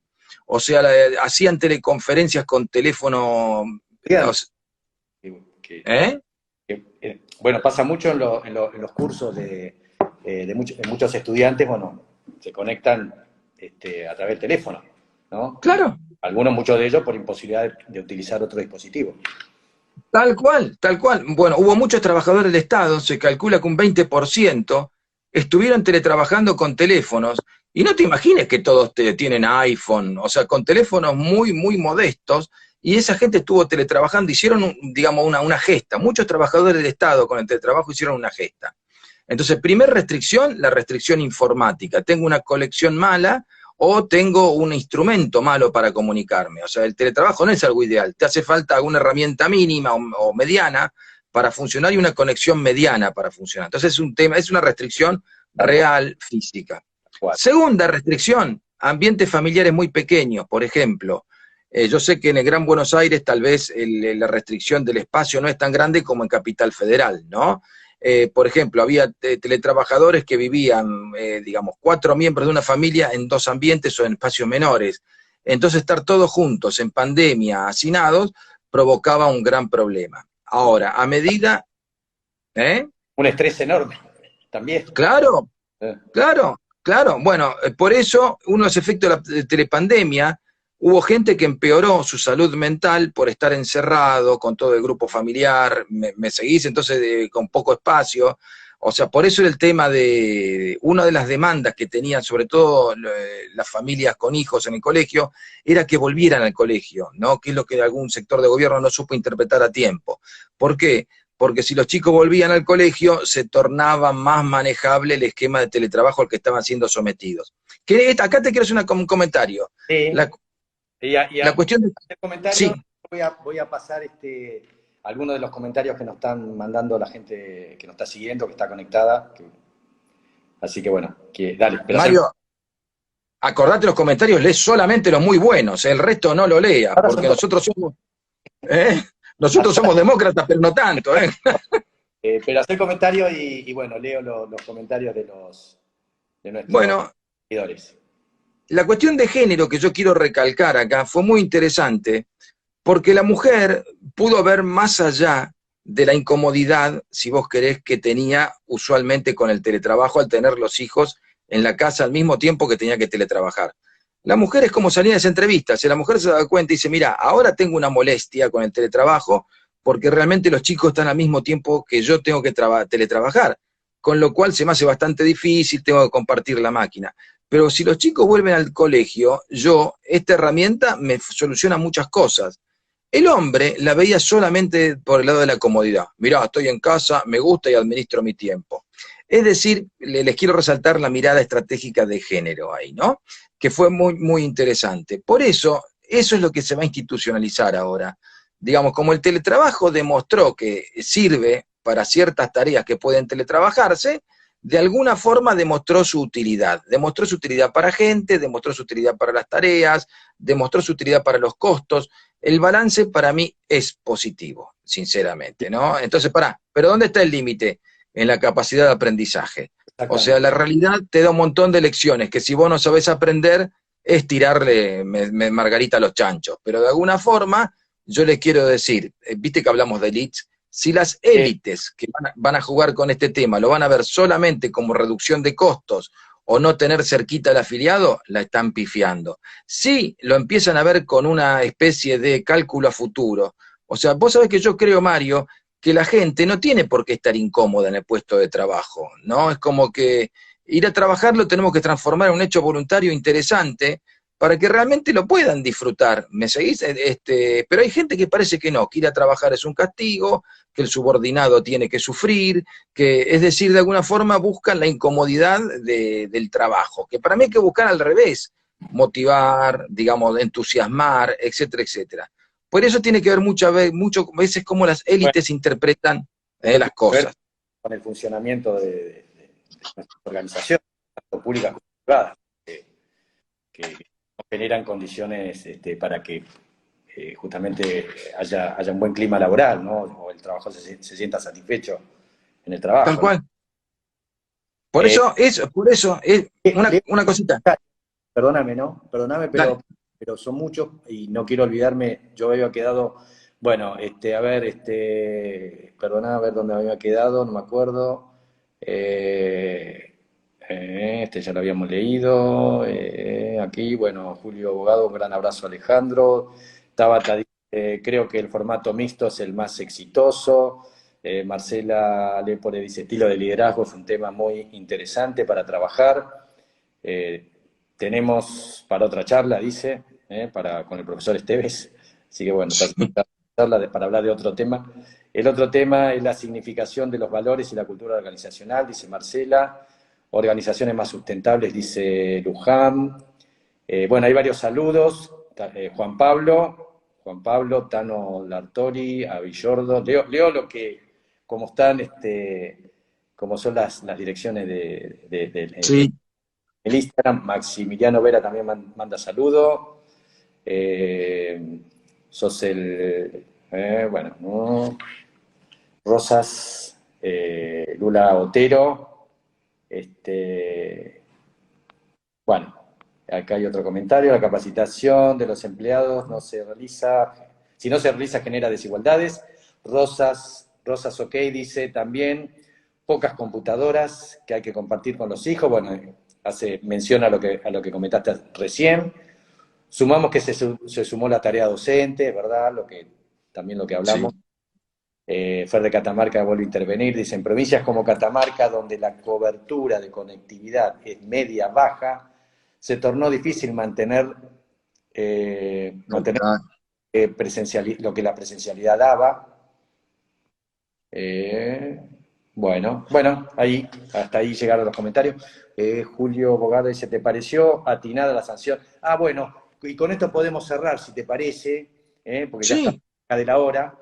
O sea, hacían teleconferencias con teléfono. ¿Eh? Bueno, pasa mucho en los cursos de muchos estudiantes, bueno, se conectan a través del teléfono, ¿no? Claro. Algunos, muchos de ellos, por imposibilidad de utilizar otro dispositivo. Tal cual, tal cual. Bueno, hubo muchos trabajadores del Estado, se calcula que un 20% estuvieron teletrabajando con teléfonos, y no te imagines que todos tienen iPhone, o sea, con teléfonos muy, muy modestos, y esa gente estuvo teletrabajando, hicieron, digamos, una gesta. Muchos trabajadores del Estado con el teletrabajo hicieron una gesta. Entonces, primer restricción, la restricción informática. Tengo una colección mala o tengo un instrumento malo para comunicarme. O sea, el teletrabajo no es algo ideal. Te hace falta alguna herramienta mínima o mediana para funcionar y una conexión mediana para funcionar. Entonces es un tema, es una restricción real física. Segunda restricción, ambientes familiares muy pequeños, por ejemplo. Yo sé que en el Gran Buenos Aires tal vez la restricción del espacio no es tan grande como en Capital Federal, ¿no? Por ejemplo, había teletrabajadores que vivían, digamos, 4 miembros de una familia en 2 ambientes o en espacios menores. Entonces, estar todos juntos en pandemia, hacinados, provocaba un gran problema. Ahora, a medida... Un estrés enorme, también. Claro, claro, claro. Bueno, por eso, uno de los efectos de la telepandemia, hubo gente que empeoró su salud mental por estar encerrado con todo el grupo familiar, me seguís, entonces con poco espacio. O sea, por eso era el tema de, una de las demandas que tenían, sobre todo las familias con hijos en el colegio, era que volvieran al colegio, ¿no? Que es lo que algún sector de gobierno no supo interpretar a tiempo. ¿Por qué? Porque si los chicos volvían al colegio, se tornaba más manejable el esquema de teletrabajo al que estaban siendo sometidos. Acá te quiero hacer un comentario. Sí. La cuestión de... comentario, Sí. voy a pasar algunos de los comentarios que nos están mandando la gente que nos está siguiendo, que está conectada. Así que bueno, dale. Mario, acordate los comentarios, lees solamente los muy buenos, el resto no lo leas, porque nosotros somos... Nosotros somos demócratas, pero no tanto, pero hacer comentarios y bueno, leo los comentarios de nuestros seguidores. La cuestión de género que yo quiero recalcar acá fue muy interesante, porque la mujer pudo ver más allá de la incomodidad, si vos querés, que tenía usualmente con el teletrabajo al tener los hijos en la casa al mismo tiempo que tenía que teletrabajar. La mujer es como salía en esa entrevista, si la mujer se da cuenta y dice, mira, ahora tengo una molestia con el teletrabajo, porque realmente los chicos están al mismo tiempo que yo tengo que teletrabajar, con lo cual se me hace bastante difícil, tengo que compartir la máquina. Pero si los chicos vuelven al colegio, esta herramienta me soluciona muchas cosas. El hombre la veía solamente por el lado de la comodidad. Mirá, estoy en casa, me gusta y administro mi tiempo. Es decir, les quiero resaltar la mirada estratégica de género ahí, ¿no? Que fue muy, muy interesante. Por eso, eso es lo que se va a institucionalizar ahora. Digamos, como el teletrabajo demostró que sirve para ciertas tareas que pueden teletrabajarse, de alguna forma demostró su utilidad para gente, demostró su utilidad para las tareas, demostró su utilidad para los costos. El balance para mí es positivo, sinceramente, ¿no? Entonces, pero ¿dónde está el límite? En la capacidad de aprendizaje. O sea, la realidad te da un montón de lecciones que si vos no sabés aprender, es tirarle margarita a los chanchos. Pero de alguna forma, yo les quiero decir, viste que hablamos de elites, si las élites que van a jugar con este tema lo van a ver solamente como reducción de costos o no tener cerquita al afiliado, la están pifiando. Si lo empiezan a ver con una especie de cálculo a futuro, o sea, vos sabés que yo creo, Mario, que la gente no tiene por qué estar incómoda en el puesto de trabajo, ¿no? Es como que ir a trabajar lo tenemos que transformar en un hecho voluntario interesante para que realmente lo puedan disfrutar. ¿Me seguís? Pero hay gente que parece que no, que ir a trabajar es un castigo, que el subordinado tiene que sufrir, que, es decir, de alguna forma buscan la incomodidad del trabajo, que para mí hay que buscar al revés, motivar, digamos, entusiasmar, etcétera, etcétera. Por eso tiene que ver muchas veces cómo las Bueno, élites interpretan eso las tiene que ver cosas. con el funcionamiento de nuestras organizaciones, tanto públicas como privadas, que nos generan condiciones para que justamente haya un buen clima laboral, ¿no? O el trabajador se sienta satisfecho en el Tal trabajo, ¿no? cual. Eh, Por eso, es Leo, una cosita. perdóname, ¿no? Perdóname, Dale. pero son muchos y no quiero olvidarme, yo había quedado, bueno, a ver, perdona, a ver dónde había quedado, no me acuerdo. Este ya lo habíamos leído. Aquí, bueno, Julio Abogado, un gran abrazo Alejandro. Tabata dice, creo que el formato mixto es el más exitoso. Marcela Lepore dice, estilo de liderazgo es un tema muy interesante para trabajar. Eh, tenemos para otra charla, dice, con el profesor Esteves. Así que bueno, está charla para hablar de otro tema. El otro tema es la significación de los valores y la cultura organizacional, dice Marcela. Organizaciones más sustentables, dice Luján. Bueno, hay varios saludos. Juan Pablo, Tano Lartori, a Villordo. Leo lo que, como están, como son las direcciones Sí, el Instagram. Maximiliano Vera también manda saludo. Sos bueno, ¿no? Rosas, Lula Otero. Bueno, acá hay otro comentario. La capacitación de los empleados no se realiza, si no se realiza genera desigualdades. Rosas OK dice también pocas computadoras que hay que compartir con los hijos. Bueno, hace mención a lo que comentaste recién. Sumamos que se sumó la tarea docente, ¿verdad? También lo que sí. hablamos. Fer de Catamarca vuelve a intervenir. Dice, en provincias como Catamarca, donde la cobertura de conectividad es media-baja, se tornó difícil mantener Total. lo que la presencialidad daba. Eh, bueno, hasta ahí llegaron los comentarios. Julio Bogado dice, ¿te pareció atinada la sanción? Ah, bueno, y con esto podemos cerrar, si te parece, porque ya está Sí, cerca de la hora.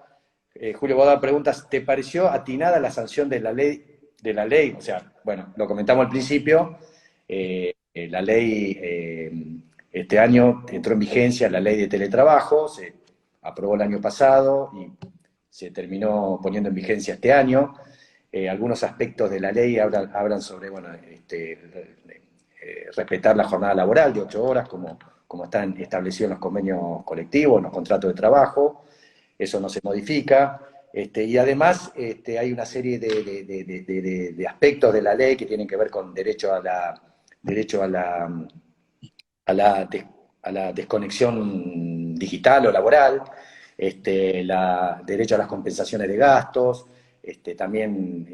Julio Bogado pregunta, ¿te pareció atinada la sanción de la ley? O sea, bueno, lo comentamos al principio, la ley este año entró en vigencia, la ley de teletrabajo, se aprobó el año pasado y se terminó poniendo en vigencia este año. Algunos aspectos de la ley hablan sobre, bueno, respetar la jornada laboral de 8 horas, como están establecidos en los convenios colectivos, en los contratos de trabajo. Eso no se modifica. Y además hay una serie de aspectos de la ley que tienen que ver con derecho a la desconexión digital o laboral, derecho a las compensaciones de gastos, también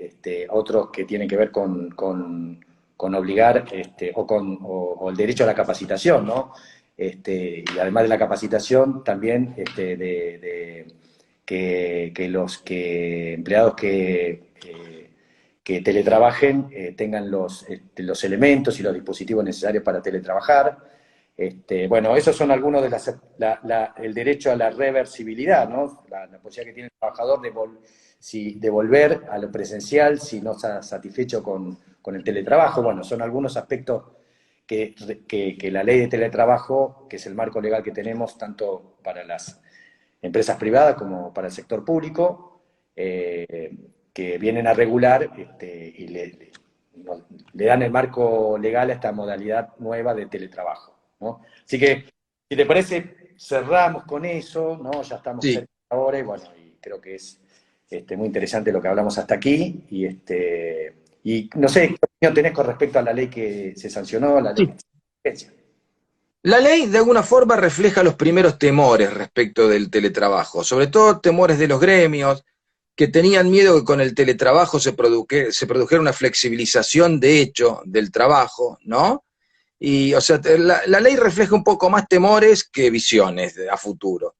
otros que tienen que ver con obligar o el derecho a la capacitación, ¿no? Y además de la capacitación, también que los empleados que teletrabajen tengan los elementos y los dispositivos necesarios para teletrabajar. Bueno, esos son algunos de el derecho a la reversibilidad, ¿no? La posibilidad que tiene el trabajador de volver a lo presencial si no está satisfecho con el teletrabajo. Bueno, son algunos aspectos que la ley de teletrabajo, que es el marco legal que tenemos tanto para las empresas privadas como para el sector público, que vienen a regular y le dan el marco legal a esta modalidad nueva de teletrabajo, ¿no? Así que, si te parece, cerramos con eso, ¿no? Ya estamos Sí. cerca de la hora y bueno, y creo que es muy interesante lo que hablamos hasta aquí. Y no sé, ¿qué opinión tenés con respecto a la ley que se sancionó, la ley Sí. de emergencia? La ley de alguna forma refleja los primeros temores respecto del teletrabajo, sobre todo temores de los gremios, que tenían miedo que con el teletrabajo se produjera una flexibilización de hecho del trabajo, ¿no? Y, o sea, la ley refleja un poco más temores que visiones a futuro.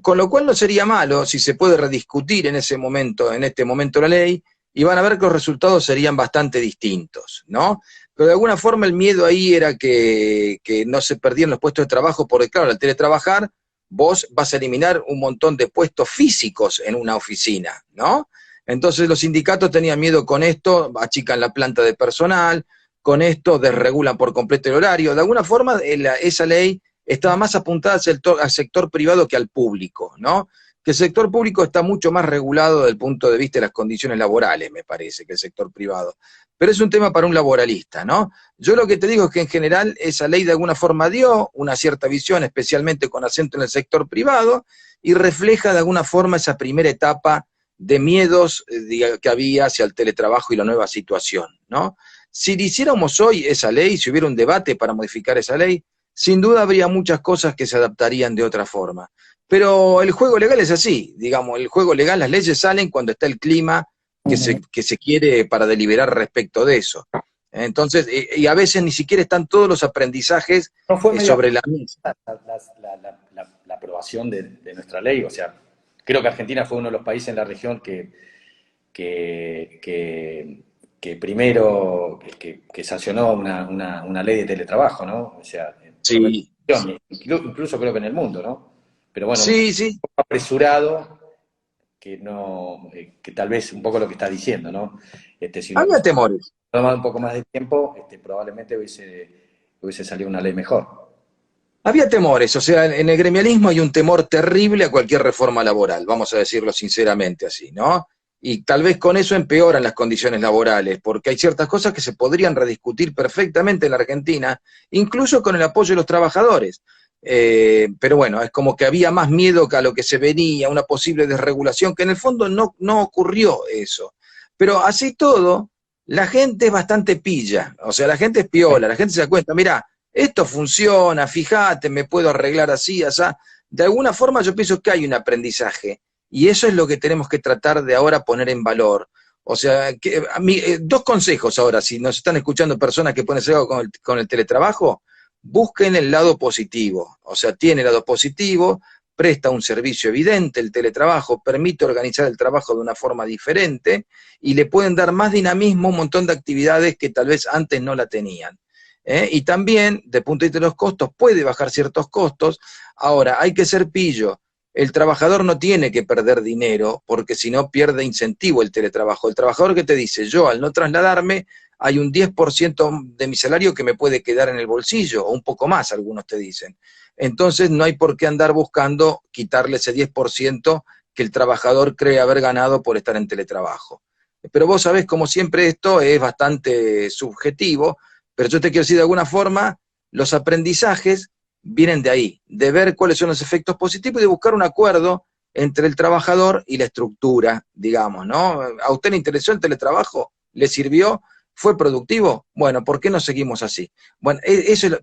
Con lo cual no sería malo si se puede rediscutir en ese momento, en este momento la ley, y van a ver que los resultados serían bastante distintos, ¿no? Pero de alguna forma el miedo ahí era que no se perdieran los puestos de trabajo, porque claro, al teletrabajar vos vas a eliminar un montón de puestos físicos en una oficina, ¿no? Entonces los sindicatos tenían miedo con esto, achican la planta de personal, con esto desregulan por completo el horario. De alguna forma esa ley estaba más apuntada al sector privado que al público, ¿no? Que el sector público está mucho más regulado desde el punto de vista de las condiciones laborales, me parece, que el sector privado. Pero es un tema para un laboralista, ¿no? Yo lo que te digo es que en general esa ley de alguna forma dio una cierta visión, especialmente con acento en el sector privado, y refleja de alguna forma esa primera etapa de miedos que había hacia el teletrabajo y la nueva situación, ¿no? Si hiciéramos hoy esa ley, si hubiera un debate para modificar esa ley, sin duda habría muchas cosas que se adaptarían de otra forma. Pero el juego legal es así, digamos, el juego legal, las leyes salen cuando está el clima que se quiere para deliberar respecto de eso. Entonces, y a veces ni siquiera están todos los aprendizajes ¿No fue medio sobre la mesa. la aprobación de nuestra ley? O sea, creo que Argentina fue uno de los países en la región que primero que sancionó una ley de teletrabajo, ¿no? O sea, por lo menos Sí, en la región, incluso creo que en el mundo, ¿no? Pero bueno, un sí, sí. poco apresurado, que no, que tal vez un poco lo que está diciendo, ¿no? Si uno Había temores. tomado un poco más de tiempo, probablemente hubiese salido una ley mejor. Había temores, o sea, en el gremialismo hay un temor terrible a cualquier reforma laboral, vamos a decirlo sinceramente así, ¿no? Y tal vez con eso empeoran las condiciones laborales, porque hay ciertas cosas que se podrían rediscutir perfectamente en la Argentina, incluso con el apoyo de los trabajadores. Pero bueno, es como que había más miedo que a lo que se venía, una posible desregulación, que en el fondo no ocurrió eso. Pero así todo, la gente es bastante pilla, o sea, la gente es piola, la gente se da cuenta, mira, esto funciona, fíjate, me puedo arreglar así, así. De alguna forma yo pienso que hay un aprendizaje y eso es lo que tenemos que tratar de ahora poner en valor. O sea, dos consejos ahora, si nos están escuchando personas que pueden hacer algo con el teletrabajo, busquen el lado positivo. O sea, tiene el lado positivo, presta un servicio evidente, el teletrabajo permite organizar el trabajo de una forma diferente y le pueden dar más dinamismo a un montón de actividades que tal vez antes no la tenían. Y también, de punto de vista de los costos, puede bajar ciertos costos. Ahora, hay que ser pillo. El trabajador no tiene que perder dinero, porque si no pierde incentivo el teletrabajo. El trabajador que te dice, yo al no trasladarme, hay un 10% de mi salario que me puede quedar en el bolsillo, o un poco más, algunos te dicen. Entonces no hay por qué andar buscando quitarle ese 10% que el trabajador cree haber ganado por estar en teletrabajo. Pero vos sabés, como siempre, esto es bastante subjetivo, pero yo te quiero decir de alguna forma, los aprendizajes vienen de ahí, de ver cuáles son los efectos positivos y de buscar un acuerdo entre el trabajador y la estructura, digamos, ¿no? ¿A usted le interesó el teletrabajo? ¿Le sirvió? ¿Fue productivo? Bueno, ¿por qué no seguimos así? Bueno, eso es,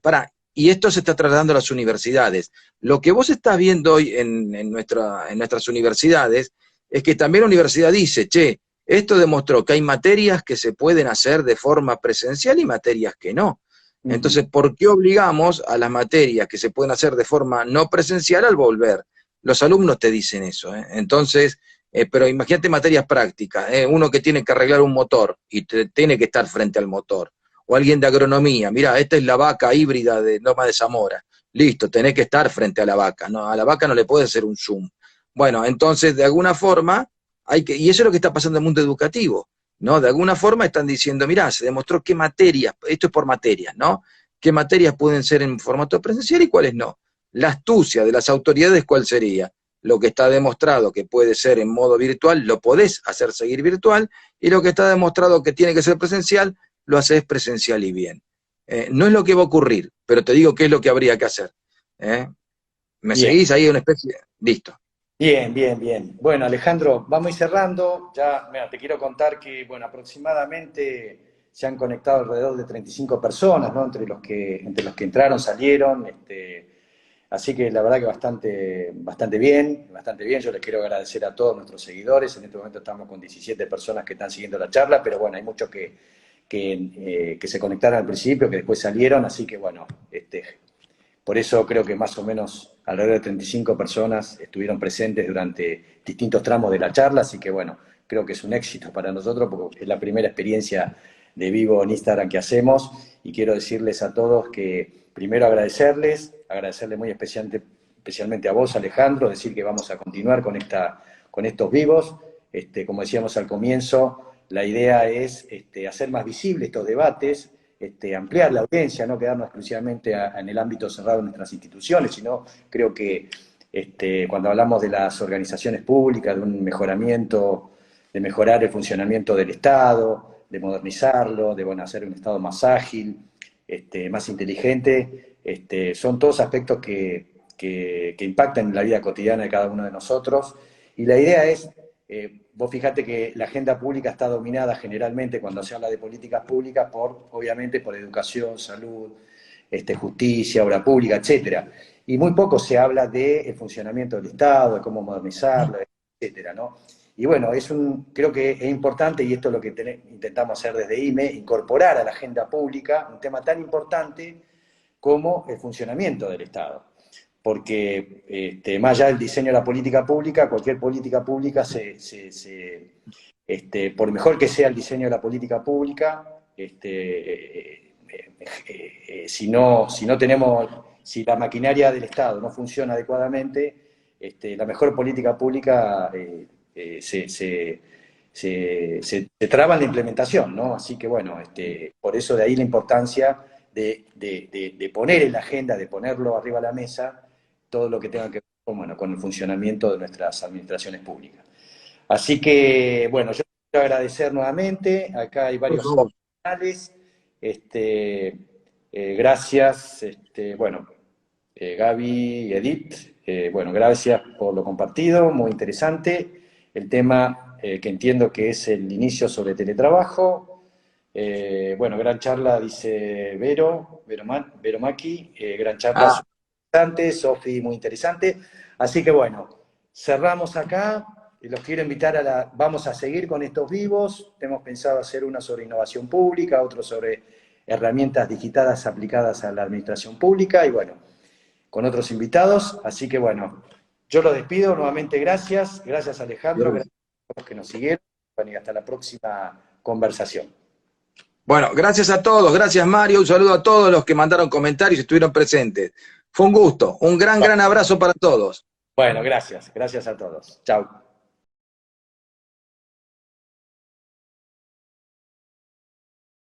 y esto se está trasladando a las universidades. Lo que vos estás viendo hoy en nuestras universidades es que también la universidad dice, che, esto demostró que hay materias que se pueden hacer de forma presencial y materias que no. Entonces, ¿por qué obligamos a las materias que se pueden hacer de forma no presencial al volver? Los alumnos te dicen eso, ¿eh? Entonces, pero imagínate materias prácticas, uno que tiene que arreglar un motor y tiene que estar frente al motor, o alguien de agronomía, mirá, esta es la vaca híbrida de Loma de Zamora. Listo, tenés que estar frente a la vaca, ¿no? A la vaca no le puedes hacer un zoom. Bueno, entonces, de alguna forma, y eso es lo que está pasando en el mundo educativo, ¿no? De alguna forma están diciendo, mirá, se demostró qué materias, esto es por materias, ¿no? ¿Qué materias pueden ser en formato presencial y cuáles no? La astucia de las autoridades, ¿cuál sería? Lo que está demostrado que puede ser en modo virtual, lo podés hacer seguir virtual, y lo que está demostrado que tiene que ser presencial, lo haces presencial y bien. No es lo que va a ocurrir, pero te digo qué es lo que habría que hacer. ¿Me Bien. seguís ahí una especie? Listo. Bien, bien, bien. Bueno, Alejandro, vamos a ir cerrando. Ya, mira, te quiero contar que, bueno, aproximadamente se han conectado alrededor de 35 personas, ¿no? Entre los que entraron, salieron. Así que la verdad que bastante bien, bastante bien. Yo les quiero agradecer a todos nuestros seguidores. En este momento estamos con 17 personas que están siguiendo la charla, pero bueno, hay muchos que se conectaron al principio, que después salieron, así que bueno, por eso creo que más o menos alrededor de 35 personas estuvieron presentes durante distintos tramos de la charla, así que bueno, creo que es un éxito para nosotros porque es la primera experiencia de vivo en Instagram que hacemos y quiero decirles a todos que primero agradecerles muy especialmente a vos, Alejandro, decir que vamos a continuar con estos vivos. Como decíamos al comienzo, la idea es hacer más visibles estos debates, ampliar la audiencia, no quedarnos exclusivamente en el ámbito cerrado de nuestras instituciones, sino creo que cuando hablamos de las organizaciones públicas, de un mejoramiento, de mejorar el funcionamiento del Estado, de modernizarlo, de hacer un Estado más ágil, más inteligente, son todos aspectos que impactan en la vida cotidiana de cada uno de nosotros. Y la idea es, vos fijate que la agenda pública está dominada generalmente cuando se habla de políticas públicas obviamente por educación, salud, justicia, obra pública, etcétera. Y muy poco se habla del funcionamiento del Estado, de cómo modernizarlo, etcétera, ¿no? Y bueno, creo que es importante, y esto es lo que intentamos hacer desde IME, incorporar a la agenda pública un tema tan importante como el funcionamiento del Estado. Porque más allá del diseño de la política pública, cualquier política pública, por mejor que sea el diseño de la política pública, si la maquinaria del Estado no funciona adecuadamente, la mejor política pública se traba en la implementación, ¿no? Así que bueno, por eso de ahí la importancia de poner en la agenda, de ponerlo arriba de la mesa, todo lo que tenga que ver con el funcionamiento de nuestras administraciones públicas. Así que, bueno, yo quiero agradecer nuevamente, acá hay varios canales, gracias, Gaby, Edith, gracias por lo compartido, muy interesante. El tema que entiendo que es el inicio sobre teletrabajo. Gran charla, dice Vero Maki, gran charla interesante, Sofi, muy interesante. Así que bueno, cerramos acá. Los quiero invitar vamos a seguir con estos vivos. Hemos pensado hacer una sobre innovación pública, otro sobre herramientas digitales aplicadas a la administración pública y bueno, con otros invitados. Así que bueno, yo los despido. Nuevamente gracias Alejandro, gracias a los que nos siguieron y hasta la próxima conversación. Bueno, gracias a todos, gracias Mario, un saludo a todos los que mandaron comentarios y estuvieron presentes. Fue un gusto, un gran abrazo para todos. Bueno, gracias a todos. Chao.